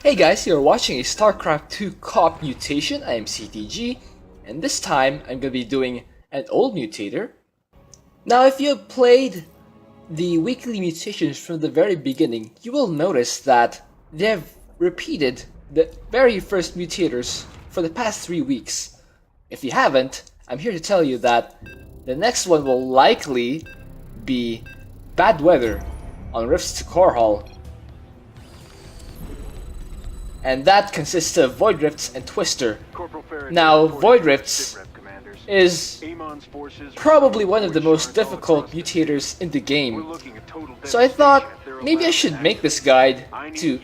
Hey guys, you're watching a Starcraft 2 co-op mutation. I am CTG, and this time I'm going to be doing an old mutator. Now if you have played the weekly mutations from the very beginning, you will notice that they have repeated the very first mutators for the past 3 weeks. If you haven't, I'm here to tell you that the next one will likely be bad weather on Rifts to Korhal. And that consists of Void Rifts and Twister. Now, Void Rifts is probably one of the most difficult mutators in the game. So I thought maybe I should make this guide to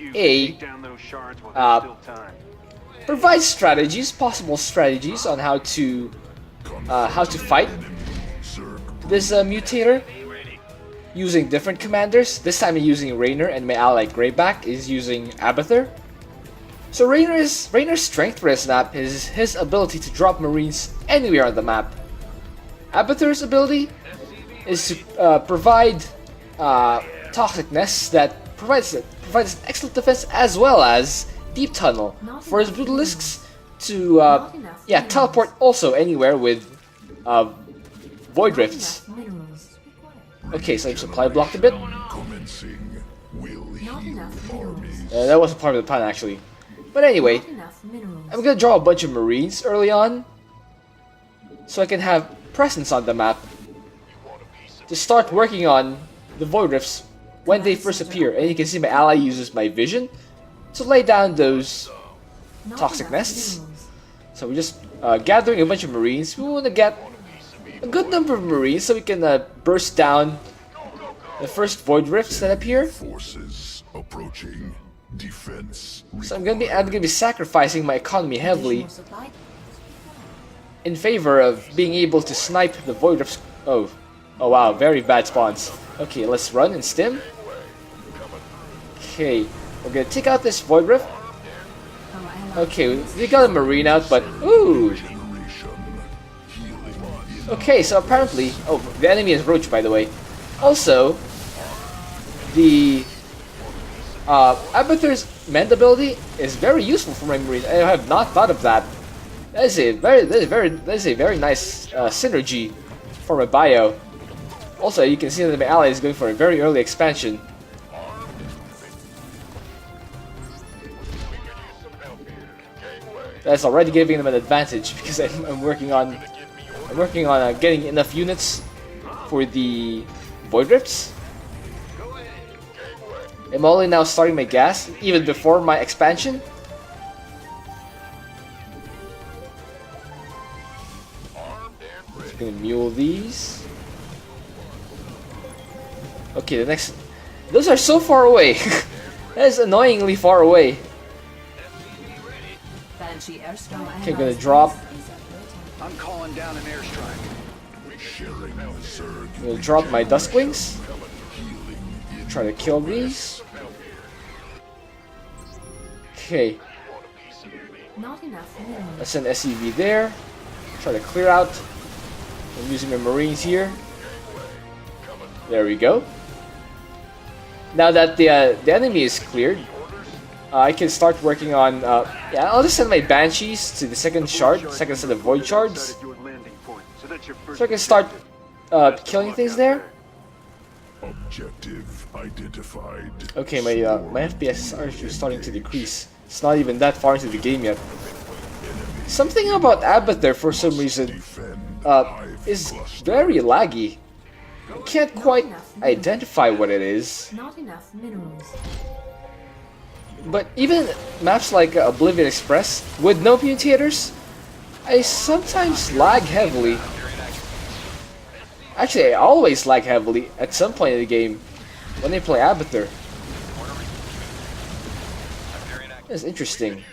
provide strategies, possible strategies on how to fight this mutator using different commanders. This time I'm using Raynor, and my ally Greyback is using Abathur. So Raynor's strength for this map is his ability to drop marines anywhere on the map. Abathur's ability is to provide toxic nests that provides an excellent defense as well as deep tunnel for his brutalisks to teleport also anywhere with void rifts. Okay, so I've supply blocked a bit. That wasn't part of the plan actually. But anyway, I'm gonna draw a bunch of marines early on so I can have presence on the map to start working on the void rifts when they first appear. And you can see my ally uses my vision to lay down those toxic nests. So we're just gathering a bunch of marines. We want to get a good number of marines so we can burst down the first void rifts that appear. Forces approaching. Defense. So I'm gonna be sacrificing my economy heavily in favor of being able to snipe the void rifts. Oh wow, very bad spawns. Okay, let's run and stim. Okay, we're gonna take out this void rift. Okay, we got a marine out, but ooh. Okay, so apparently, the enemy is Roach, by the way. Also, the Abathur's mend ability is very useful for my marine. I have not thought of that. That is a very nice synergy for my bio. Also, you can see that my ally is going for a very early expansion. That's already giving them an advantage because I'm working on getting enough units for the void rifts. I'm only now starting my gas, even before my expansion. So I'm gonna mule these. Okay, the next... Those are so far away! That is annoyingly far away. Okay, gonna drop. I'm calling down an airstrike. I'm gonna drop my Duskwings. Try to kill these. Okay. Let's send SCV there. Try to clear out. I'm using my marines here. There we go. Now that the enemy is cleared, I can start working on. I'll just send my banshees to the second set of void shards, so I can start killing things there. Objective identified. Okay, my FPS are actually starting to decrease. It's not even that far into the game yet. Something about Abathur for some reason is very laggy. I can't quite identify what it is. But even maps like Oblivion Express with no mutators, I sometimes lag heavily. Actually, I always lag heavily at some point in the game when I play Abathur. That's interesting.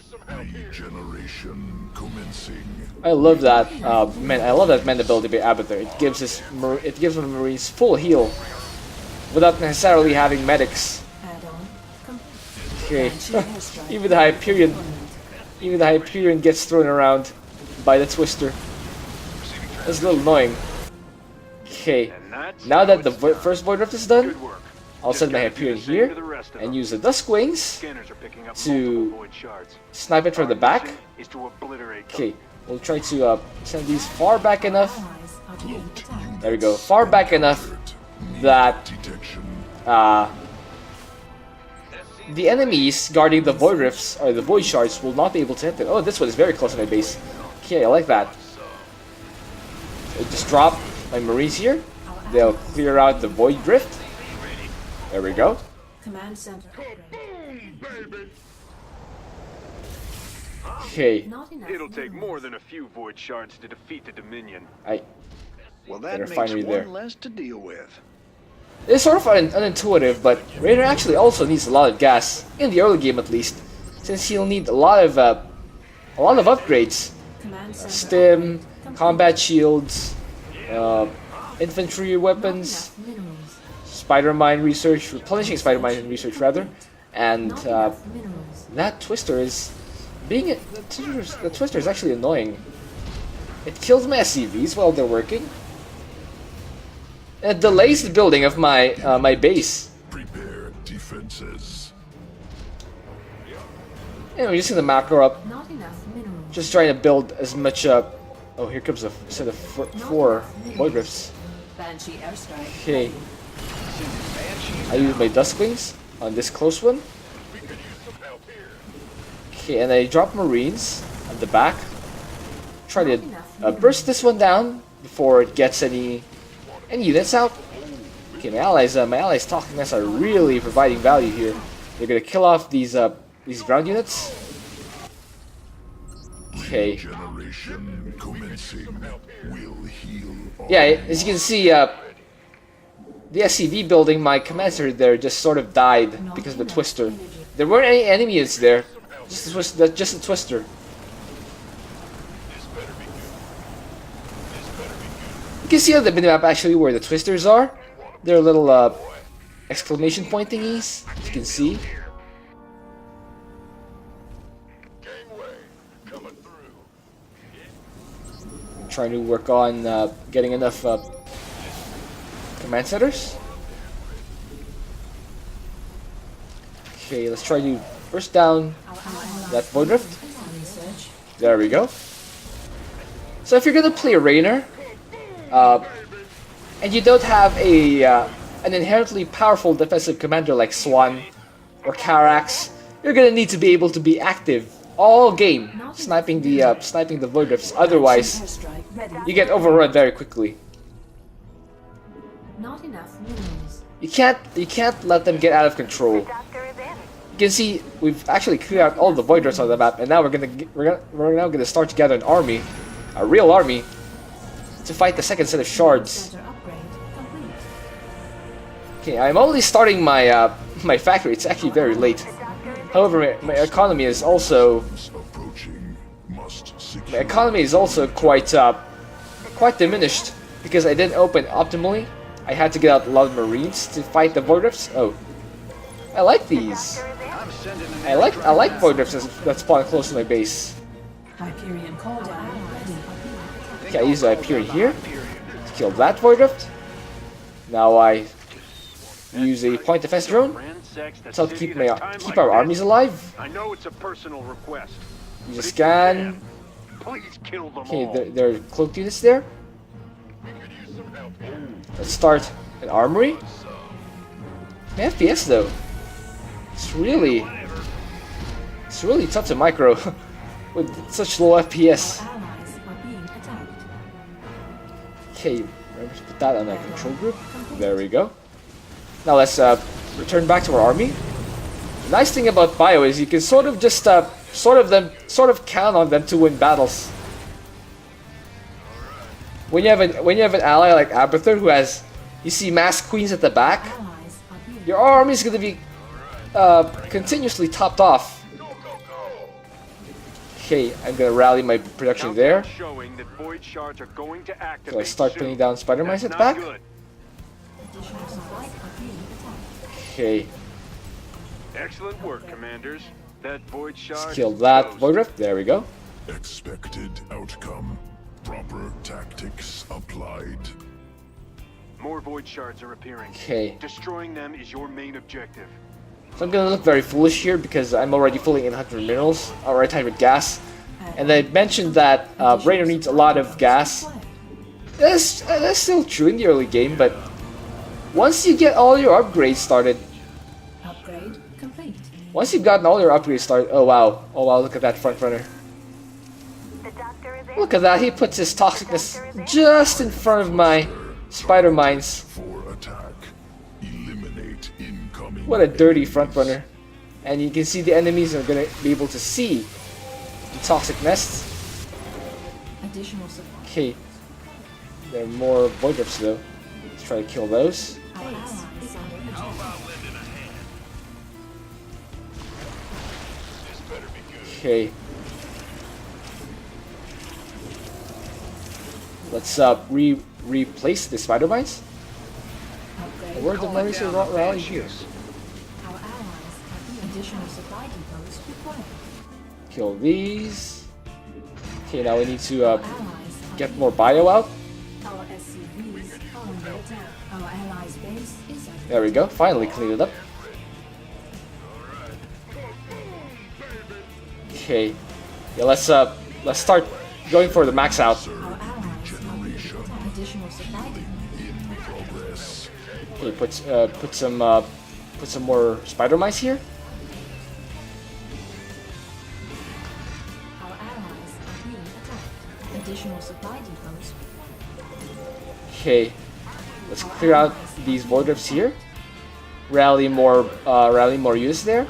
I love that. I love that mend ability by Abathur. It gives my marines full heal without necessarily having medics. Okay, even the Hyperion gets thrown around by the Twister. That's a little annoying. Okay, now that the first void rift is done, I'll send my Hyperion here. rest of and them. use the Dusk Wings Scanners are picking up to multiple void shards. snipe it from the back. Mission is to obliterate them. Okay, we'll try to send these far back enough. Allies are being attacked. There we go, far back enough that Detection. the enemies guarding the void rifts or the void shards will not be able to hit them. Oh, this one is very close to my base. Okay, I like that. So just drop my marines here. They'll clear out the void rift. There we go. Command center upgrade. Okay, Not enough It'll take minerals. more than a few void shards to defeat the Dominion. Well, Better that makes find me one there. less to deal with. it's sort of unintuitive, but Raynor actually also needs a lot of gas in the early game, at least, since he'll need a lot of upgrades: Command center stim, upgrade. combat shields, infantry Not weapons, enough minerals. spider mine research, replenishing spider mine research rather, and Not enough minerals. that twister is the twister is actually annoying. It kills my SCVs while they're working. It delays the building of my my base. Prepare defenses. And we're using the macro up, Not enough minerals. just trying to build as much oh, here comes a set of four void rifts. Banshee airstrike. Okay, I use my Dusk Wings on this close one. Okay, and I drop marines at the back. Try to burst this one down before it gets any units out. Okay, my allies talking us are really providing value here. They're gonna kill off these ground units. Okay. Generation commencing will heal all. Yeah, as you can see, the SCV building, my commander there just sort of died because of the twister. There weren't any enemy units there, just a twister. You can see on the minimap actually where the twisters are. They're little exclamation point thingies, as you can see. I'm trying to work on getting enough command centers. Okay, let's try to burst down that void rift. Research. There we go. So if you're gonna play Raynor, and you don't have an inherently powerful defensive commander like Swan or Carax, you're gonna need to be able to be active all game, sniping the void rifts. Otherwise, Airstrike ready. you get overrun very quickly. Not enough minerals. You can't let them get out of control. You can see we've actually cleared out all the void rifts on the map, and now we're now gonna start to gather an army, a real army, to fight the second set of shards. Center upgrade complete. Okay, I'm only starting my my factory. It's actually very late. However, my economy is also Approaching must secure. my economy is also quite diminished because I didn't open optimally. I had to get out a lot of marines to fight the void rifts. Oh, I like these. I'm sending an I like void rifts that spawn close to my base. Hyperion call down ready. Okay, I use the Hyperion here to kill that void rift. Now I use a point defense drone to help keep our armies alive. I know it's a personal request. Use a scan. Please kill them Okay, all. there are cloaked units there. Let's start an armory. My FPS though, it's really tough to micro with such low FPS. Our allies are being attacked. Okay, remember to put that on my control group. There we go. Now let's return back to our army. The nice thing about Bio is you can sort of just sort of count on them to win battles. When you have an ally like Abathur who has, you see masked queens at the back, Allies are being your army is going to be continuously topped off. Okay, I'm gonna rally my production there. Showing that void shards are going to activate So I start soon. putting down spider mines at the That's back. not good. additional supplies are being attacked. Okay, Excellent work, commanders. That void shard. kill is that toast. void rift. There we go. Expected outcome. Proper tactics applied. More void shards are appearing. Okay, Destroying them is your main objective. So I'm gonna look very foolish here because I'm already fully 800 minerals, or 800 gas. And they mentioned that Raynor needs a lot of gas. That's still true in the early game, but once you get all your upgrades started, Upgrade complete. once you've gotten all your upgrades started, oh wow, look at that front runner. Look at that, he puts his toxicness just in front of my spider mines. For attack. Eliminate incoming. What a dirty front runner. And you can see the enemies are gonna be able to see the toxic nests. Additional supply. Okay, there are more void drifts though. Let's try to kill those. Our allies is under attack. Okay. Let's replace the spider mines. Upgrade. Where's the Marisa rally here? Our allies have additional supply depots required. Kill these. Okay, now we need to Allies get more bio out. Our SCVs are under attack. Our allies' base is under There we go. Finally cleaned it up. Okay. Yeah, let's start going for the max out. our allies are under attack. Additional supply depots. Okay, put some more spider mice here. Our allies are being attacked. Additional supply depots. Okay. Let's clear out these void drifts here. Rally more units there.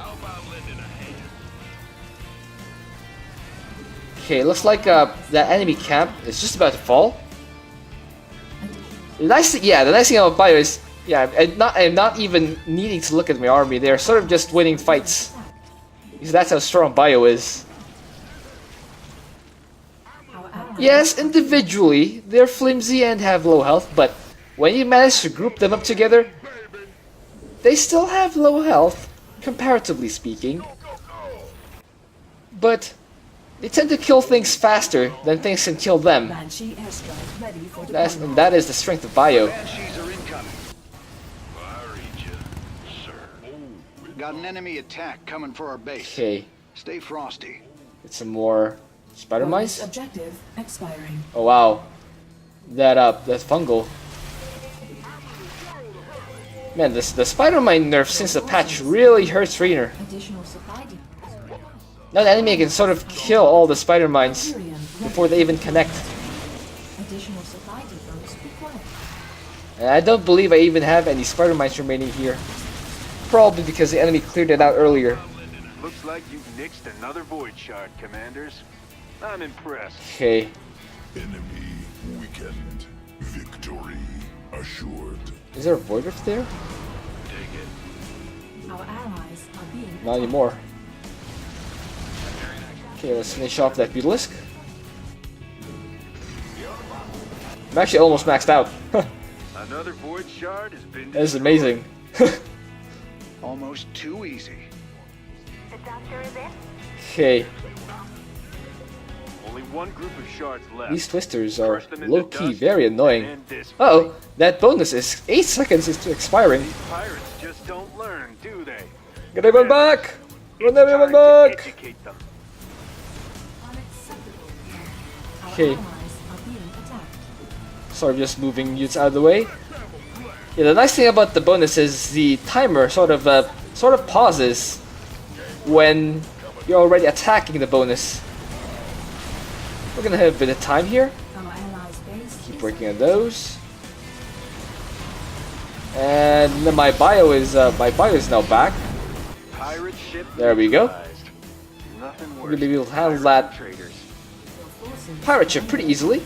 Okay, looks like that enemy camp is just about to fall. The nice thing about bio is, I'm not even needing to look at my army. They're sort of just winning fights. Because that's how strong bio is. Our allies Yes, individually, they're flimsy and have low health, but when you manage to group them up together, they still have low health, comparatively speaking. But they tend to kill things faster than things can kill them. Banshee airstrike ready for And that is the strength of bio. Banshees are incoming. I read you, sir. Got an enemy attack coming for our base. Okay, Stay frosty. get some more spider Bonus mice. objective expiring. Oh wow, that fungal. Man, the spider mine nerf since the patch really hurts Raynor. Additional supply depots. Now the enemy can sort of kill all the spider mines Tyrion ready. before they even connect. Additional supply depots required. And I don't believe I even have any spider mines remaining here. Probably because the enemy cleared it out earlier. Looks like you've nixed another void shard, commanders. I'm impressed. Okay, Enemy weakened. Victory assured. is there a void rift there? Our allies are being Not anymore. Okay, let's finish off that Beetlisk. I'm actually almost maxed out. Another void shard has been That is amazing. Almost too easy. Okay, Only one group of shards left. these twisters are Crush them into low-key dust very annoying. and end this Uh oh, that bonus is 8 seconds into expiring. These pirates just don't learn, do they? Get everyone back! Run It's everyone time to back! educate them. Our Okay. allies are being attacked. Sort of just moving units out of the way. Yeah, the nice thing about the bonus is the timer sort of pauses when you're already attacking the bonus. We're gonna have a bit of time here. Our allies' base Keep is working on those. And then my bio is now back. Pirate ship There we go. neutralized. Nothing We're worse. gonna be able to handle than that traitors. forces. pirate ship pretty easily.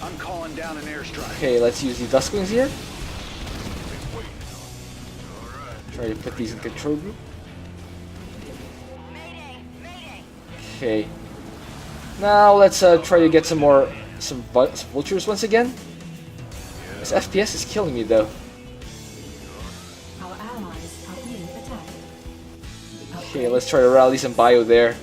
I'm calling down an airstrike. Okay, let's use the Dusklings here. Try to put these in control group. Okay. Now let's try to get some vultures once again. This FPS is killing me though. Our allies are being attacked. Okay, let's try to rally some bio there.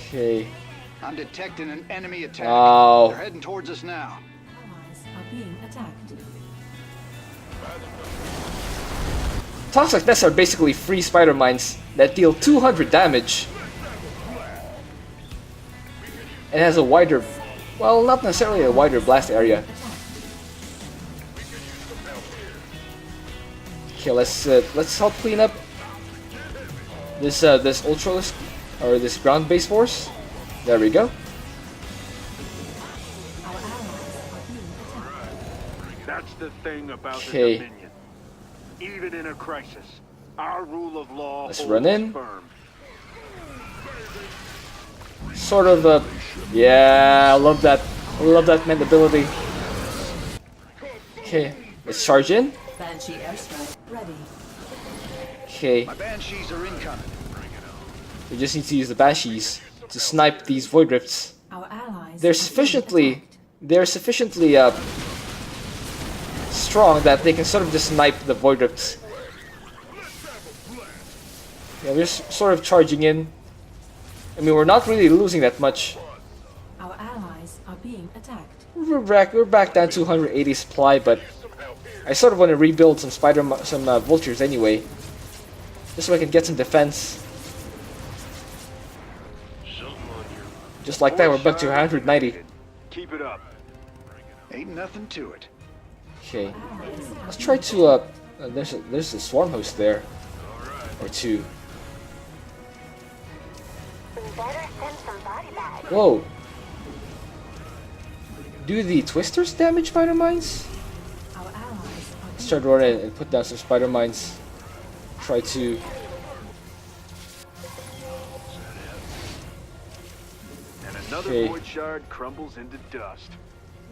Okay. I'm I'm detecting an enemy attack. Oh. They're heading towards us now. Allies are being attacked. Toxic nests are basically free spider mines that deal 200 damage. It has a wider, well, not necessarily a wider blast area. Okay, let's help clean up this this ultralisk or this ground base force. There we go. Our allies are being attacked. That's the thing about Okay. the Dominion. Even in a crisis, our rule of law Let's holds run in. firm. Sort of yeah, I love that. I love that ability. Okay, let's charge in. Banshee airstrike ready. Okay, My banshees are incoming. we just need to use the banshees to snipe these void rifts. Our allies. They're are being sufficiently attacked. strong that they can sort of just snipe the void rifts. Yeah, we're sort of charging in. I mean, we're not really losing that much. Our allies are being attacked. We're back down to 180 supply, but I sort of want to rebuild some vultures anyway, just so I can get some defense. Just like that, we're back to 190. Keep it up. Ain't nothing to it. Okay, let's try to there's a swarm host there, or two. Whoa! Do the twisters damage spider mines? Our allies are Let's try to run in and put down some spider mines. Try to. And another Okay. void shard crumbles into dust.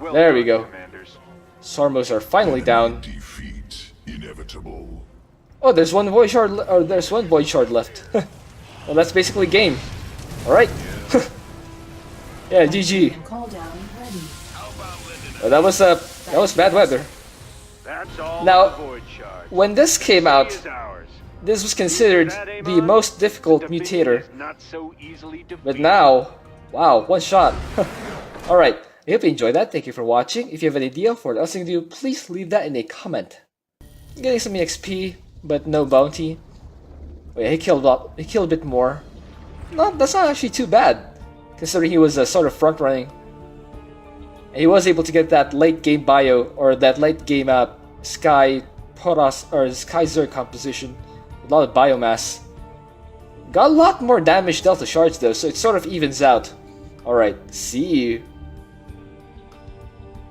Well There we done, go. Commanders. Swarmos are finally down. Defeat inevitable. Oh, there's one void shard. There's one void shard left. Well, that's basically game. All right. Yeah, GG. call down ready. Well, that was bad weather. That's all Now, the void shards. When this came out, Is ours. this was considered That, the Amon? most difficult The Dominion mutator. is not so easily But defeated. now, wow, one shot. Alright, I hope you enjoyed that. Thank you for watching. If you have an idea for what else I can do, please leave that in a comment. Getting some EXP, but no bounty. Wait, he killed a bit more. No, that's not actually too bad, considering he was sort of front running. And he was able to get that late game bio, or that late game Sky Poros or Sky Zerg composition with a lot of biomass. Got a lot more damage dealt to shards though, so it sort of evens out. Alright, see you.